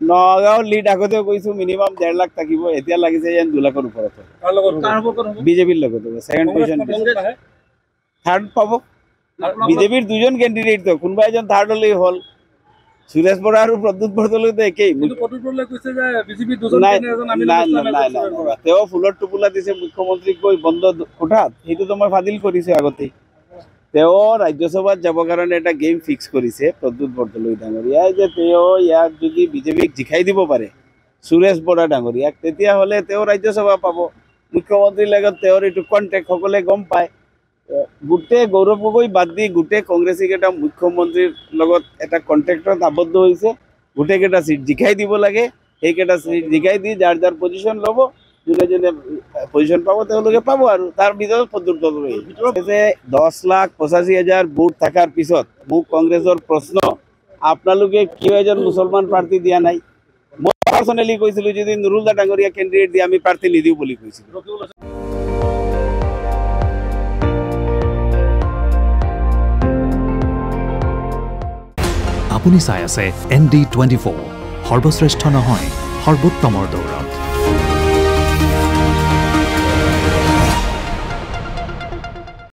Nagaon lead আগতে কৈছো minimum 1.5 lakh থাকিব এতিয়া লাগিছে যেন 2 লাখৰ ওপৰত বিজেপিৰ লগত সেকেন্ড পজিশন থাৰ্ড পাব বিজেপিৰ দুজন ক্যান্ডিডেট তো কোনবা এজন থাৰ্ড হলেই হল সুৰেশ বৰা আৰু প্ৰদ্যুৎ বৰদলৈতো একেই তেওঁ ফুলৰ টোপোলা দিছে মুখ্যমন্ত্ৰীক কৈ বন্ধ কোঠাত সেইটোতো মই ফাদিল কৰিছো আগতে তেওঁ ৰাজ্যসভাত যাবৰ কাৰণে এটা গেম ফিক্স কৰিছে প্ৰদ্যুৎ বৰদলৈ ডাঙৰীয়াই যে তেওঁ ইয়াক যদি বিজেপিক জিকাই দিব পাৰে সুৰেশ বৰা ডাঙৰীয়াক তেতিয়াহ'লে তেওঁ ৰাজ্যসভা পাব মুখ্যমন্ত্ৰীৰ লগত তেওঁৰ এইটো কণ্টেক্ট সকলে গম পায় গোটেই গৌৰৱ গগৈ বাদ দি গোটেই কংগ্ৰেছীক এটা মুখ্যমন্ত্ৰীৰ লগত এটা কণ্টেক্টত আবদ্ধ হৈছে গোটেইকেইটা চিট জিকাই দিব লাগে সেইকেইটা চিট জিকাই দি যাৰ যাৰ পজিশ্যন ল'ব যোনে যোনে পজিশ্যন পাব তেওঁলোকে পাব আৰু তাৰ ভিতৰত প্ৰদ্যুৎ বৰদলৈ 10,85,000 ভোট থকাৰ পিছত মোক কংগ্ৰেছৰ প্ৰশ্ন আপোনালোকে কিয় এজন মুছলমান প্ৰাৰ্থী দিয়া নাই মই পাৰ্চনেলি কৈছিলো যদি নুৰুল দা ডাঙৰীয়া কেণ্ডিডেট দিয়ে আমি প্ৰাৰ্থী নিদিওঁ বুলি কৈছিলো আপুনি চাই আছে ND24 সৰ্বশ্ৰেষ্ঠ নহয় সৰ্বোত্তমৰ দৌৰ